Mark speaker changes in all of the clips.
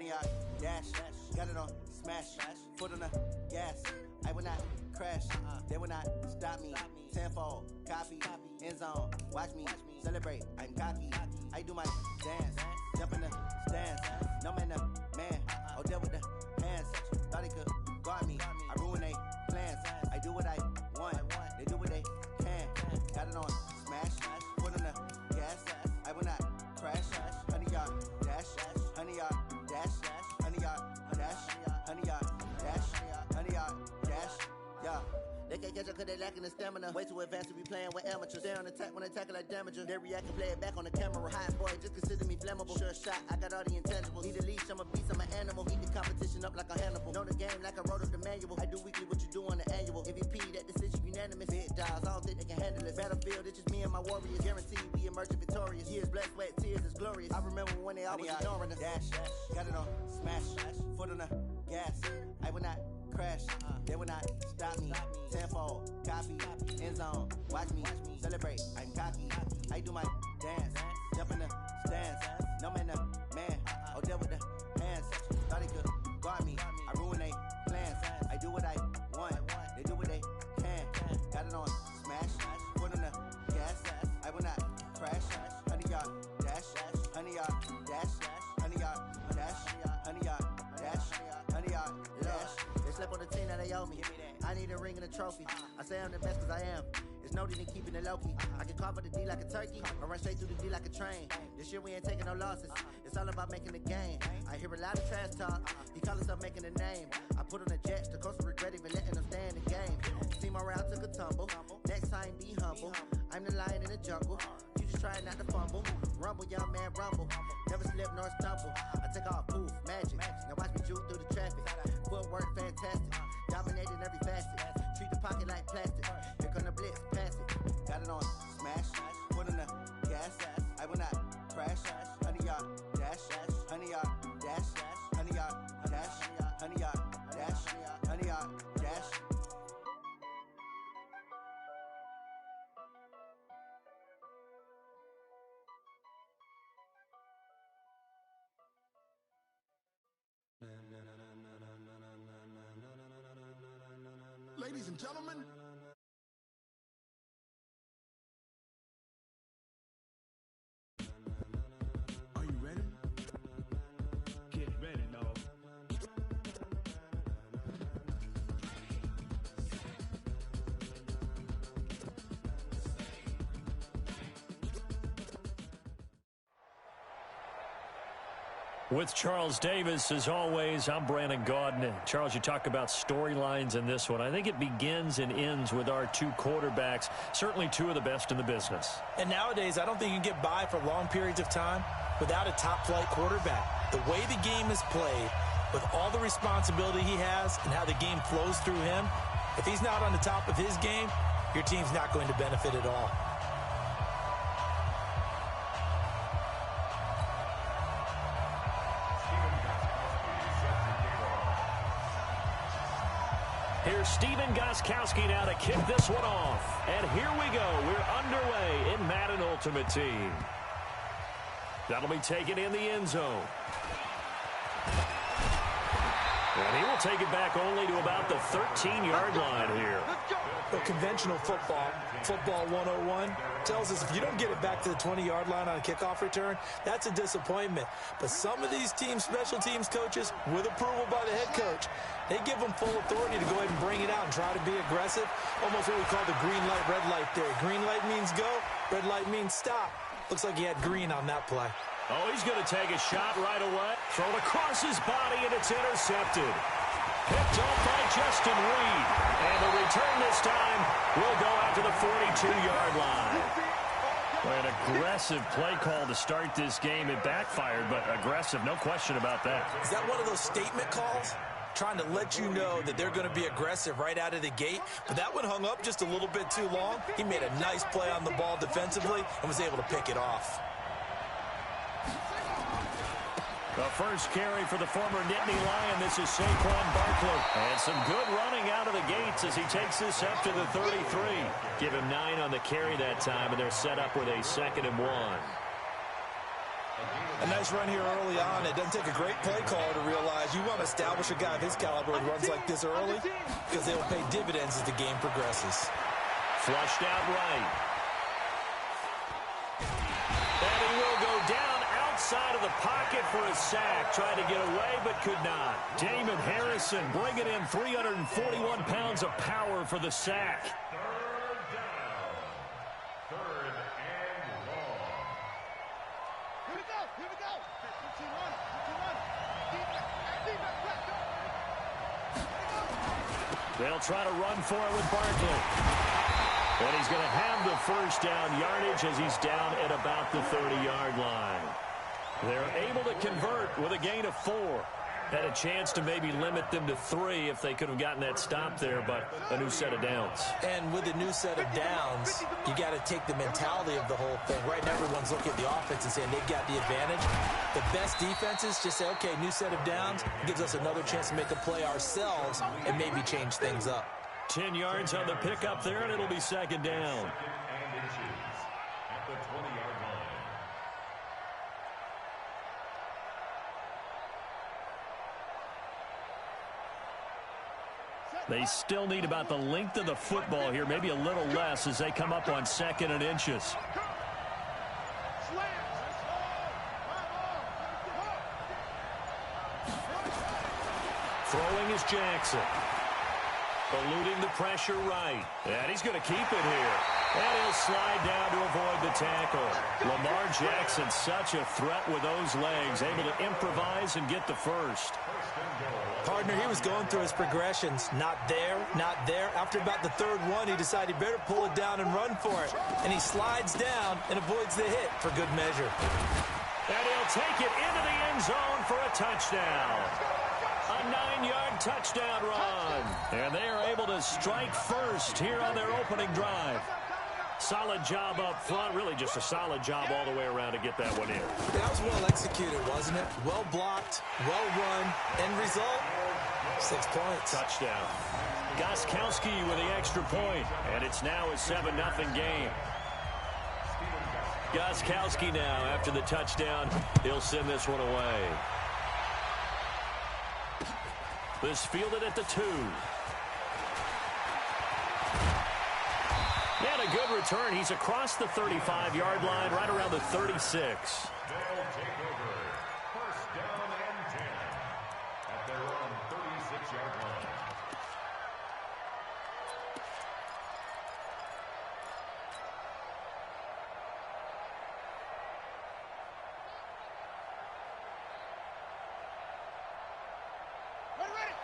Speaker 1: honey yard, dash, got it on, smash, foot on the gas. I will not crash, they will not stop me. Tenfold, copy, end zone, watch me celebrate. I'm cocky, I do my dance, jump in the stands. No man, man, oh deal with the hands. Thought he could guard me, I ruin they plans. I do what I want, they do what they can. Got it on, smash, foot on the gas. I will not crash, honey yard, dash, honey yard, dash, honey yard, dash, honey yard, dash, honey yard, dash, yeah. They can't catch up cause they lacking the stamina. Way too advanced to be playing with amateurs. They're on attack when they tackle like damager. They react and play it back on the camera. Hot boy, just consider me flammable. Sure shot, I got all the intangibles. Need a leash, I'm a beast, I'm an animal. Heat the competition up like a Hannibal. Know the game like I wrote up the manual. I do weekly what you do on the annual. MVP, that decision unanimous. Big dogs, I don't think they can handle it. Battlefield, it's just me and my warriors. Guaranteed we emerge victorious. Years, blood, sweat, tears, it's glorious. I remember when they always ignoring us. Dash, got it on, smash, foot on the gas. I will not crash, they will not stop me. Tenfold, copy, end zone, watch me celebrate. I'm cocky, I do my dance, jump in the stands. No man, man, oh deal with the hands. Thought he could guard me, I ruin they plans. I do what I want, they do what they can. Got it on, smash, foot on the gas. I will not crash, honey yard, dash, honey yard, dash, honey yard, dash, honey yard, dash, honey yard, dash. Slept on the team that they owe me. I need a ring and a trophy. I say I'm the best cause I am. It's no need in keeping it low-key. I can carve up the D like a turkey or run straight through the D like a train. This year we ain't taking no losses. It's all about making the game. I hear a lot of trash talk. He call himself making a name. I put on the Jets. The coach will regret even letting them stay in the game. Team around took a tumble. Next time be humble. I'm the lion in the jungle. You just try not to fumble. Rumble, young man, rumble. Never slip nor stumble. I take off, poof, magic. Now watch me juke through the traffic. Footwork fantastic. Dominating every facet. Treat the pocket like plastic. Here come the blitz, pass it. Got it on, smash. Foot on the gas. I will not crash. Honey yard, dash. Honey yard, dash. Honey yard, dash. Honey yard, dash. Honey yard, dash.
Speaker 2: Ladies and gentlemen, are you ready? Get ready, dog.
Speaker 3: With Charles Davis, as always, I'm Brandon Gaudin. Charles, you talk about storylines in this one. I think it begins and ends with our two quarterbacks, certainly two of the best in the business.
Speaker 4: And nowadays, I don't think you can get by for long periods of time without a top-flight quarterback. The way the game is played, with all the responsibility he has and how the game flows through him, if he's not on the top of his game, your team's not going to benefit at all.
Speaker 3: Here's Steven Gostkowski now to kick this one off. And here we go. We're underway in Madden Ultimate Team. That'll be taken in the end zone. And he will take it back only to about the 13-yard line here.
Speaker 4: Well, conventional football, football 101, tells us if you don't get it back to the 20-yard line on a kickoff return, that's a disappointment. But some of these special teams coaches, with approval by the head coach, they give them full authority to go ahead and bring it out and try to be aggressive. Almost what we call the green light, red light theory. Green light means go, red light means stop. Looks like he had green on that play.
Speaker 3: Oh, he's going to take a shot right away. Thrown across his body, and it's intercepted. Picked off by Justin Reed. And the return this time will go out to the 42-yard line. Well, an aggressive play call to start this game. It backfired, but aggressive, no question about that.
Speaker 4: Is that one of those statement calls? Trying to let you know that they're going to be aggressive right out of the gate. But that one hung up just a little bit too long. He made a nice play on the ball defensively and was able to pick it off.
Speaker 3: The first carry for the former Nittany Lion. This is Saquon Barkley. And some good running out of the gates as he takes this up to the 33. Give him 9 on the carry that time, and they're set up with a 2nd and 1.
Speaker 4: A nice run here early on. It doesn't take a great play caller to realize you want to establish a guy of his caliber who runs like this early because they'll pay dividends as the game progresses.
Speaker 3: Flushed out right. And he will go down outside of the pocket for a sack. Tried to get away, but could not. Damon Harrison bringing in 341 pounds of power for the sack. They'll try to run for it with Barkley. And he's going to have the first down yardage as he's down at about the 30-yard line. They're able to convert with a gain of 4. Had a chance to maybe limit them to 3 if they could have gotten that stop there, but a new set of downs.
Speaker 4: And with a new set of downs, you got to take the mentality of the whole thing. Right now, everyone's looking at the offense and saying they've got the advantage. The best defenses just say, okay, new set of downs gives us another chance to make a play ourselves and maybe change things up.
Speaker 3: 10 yards on the pickup there, and it'll be second down. They still need about the length of the football here, maybe a little less as they come up on 2nd and inches. Throwing is Jackson. Eluding the pressure right. And he's going to keep it here. And he'll slide down to avoid the tackle. Lamar Jackson, such a threat with those legs, able to improvise and get the first.
Speaker 4: Partner, he was going through his progressions. Not there, not there. After about the 3rd one, he decided he better pull it down and run for it. And he slides down and avoids the hit for good measure.
Speaker 3: And he'll take it into the end zone for a touchdown. A 9-yard touchdown run. And they are able to strike first here on their opening drive. Solid job up front. Really just a solid job all the way around to get that one in.
Speaker 4: That was well executed, wasn't it? Well blocked, well run. End result, 6 points.
Speaker 3: Touchdown. Gostkowski with the extra point. And it's now a 7-0 game. Gostkowski now after the touchdown. He'll send this one away. This fielded at the 2. And a good return. He's across the 35-yard line, right around the 36.
Speaker 5: They'll take over. First down and 10 at their own 36-yard line.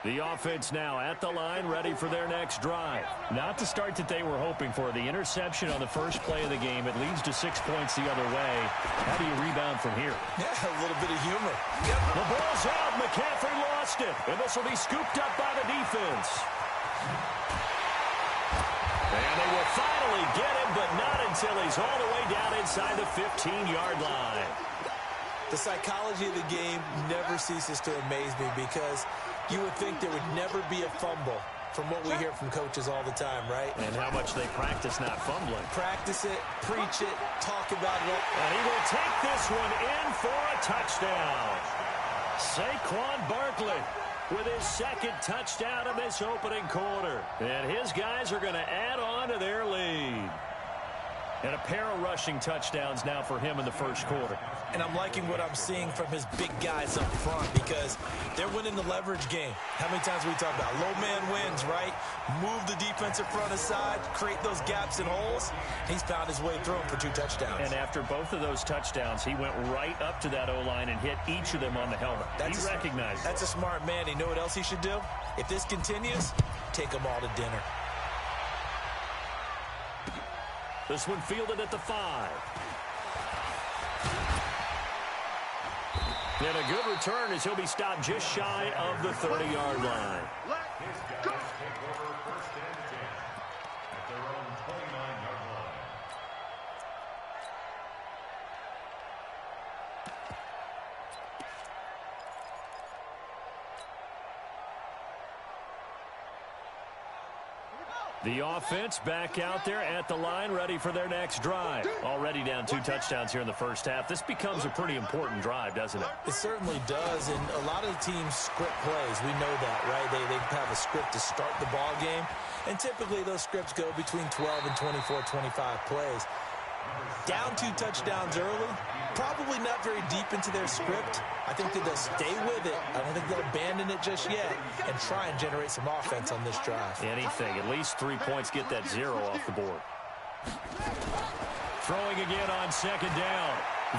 Speaker 3: The offense now at the line, ready for their next drive. Not the start that they were hoping for. The interception on the first play of the game. It leads to 6 points the other way. How do you rebound from here?
Speaker 4: Yeah, a little bit of humor.
Speaker 3: The ball's out. McCaffrey lost it. And this will be scooped up by the defense. And they will finally get him, but not until he's all the way down inside the 15-yard line.
Speaker 4: The psychology of the game never ceases to amaze me because you would think there would never be a fumble from what we hear from coaches all the time, right?
Speaker 3: And how much they practice not fumbling.
Speaker 4: Practice it, preach it, talk about it.
Speaker 3: And he will take this one in for a touchdown. Saquon Barkley with his 2nd touchdown of this opening quarter. And his guys are going to add on to their lead. And a pair of rushing touchdowns now for him in the first quarter.
Speaker 4: And I'm liking what I'm seeing from his big guys up front because they're winning the leverage game. How many times we talk about low man wins, right? Move the defensive front aside, create those gaps and holes. He's found his way through them for 2 touchdowns.
Speaker 3: And after both of those touchdowns, he went right up to that O-line and hit each of them on the helmet. He recognized it.
Speaker 4: That's a smart man. You know what else he should do? If this continues, take them all to dinner.
Speaker 3: This one fielded at the 5. And a good return as he'll be stopped just shy of the 30-yard line.
Speaker 5: His guys take over first and 10 at their own 29-yard line.
Speaker 3: The offense back out there at the line, ready for their next drive. Already down 2 touchdowns here in the first half. This becomes a pretty important drive, doesn't it?
Speaker 4: It certainly does, and a lot of the teams script plays. We know that, right? They have a script to start the ball game, and typically those scripts go between 12 and 24, 25 plays. Down 2 touchdowns early, probably not very deep into their script. I think that they'll stay with it. I don't think they'll abandon it just yet and try and generate some offense on this drive.
Speaker 3: Anything. At least 3 points, get that 0 off the board. Throwing again on second down.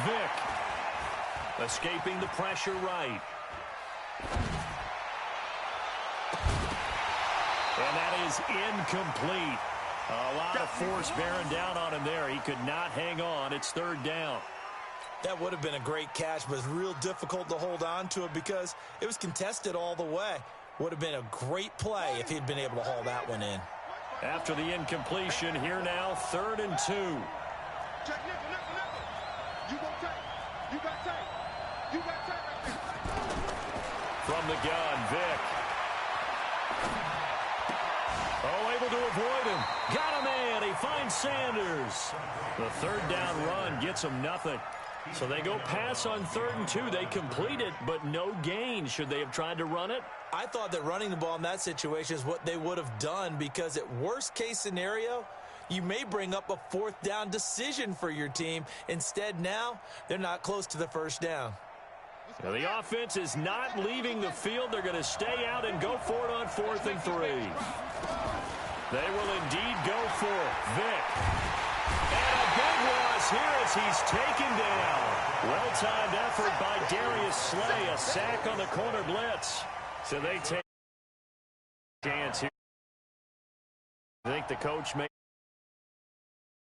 Speaker 3: Vick escaping the pressure right. And that is incomplete. A lot of force bearing down on him there. He could not hang on. It's 3rd down.
Speaker 4: That would have been a great catch, but it's real difficult to hold on to it because it was contested all the way. Would have been a great play if he'd been able to haul that one in.
Speaker 3: After the incompletion, here now, 3rd and 2. From the gun, Vick. Oh, able to avoid him. Got a man. He finds Sanders. The 3rd down run gets him nothing. So they go pass on 3rd and 2. They complete it, but no gain. Should they have tried to run it?
Speaker 4: I thought that running the ball in that situation is what they would have done because at worst case scenario, you may bring up a 4th down decision for your team. Instead, now they're not close to the 1st down.
Speaker 3: Now, the offense is not leaving the field. They're going to stay out and go for it on 4th and 3. They will indeed go for it. Vick. And a big loss here as he's taken down. Well-timed effort by Darius Slay. A sack on the corner blitz. So they take a chance here. I think the coach may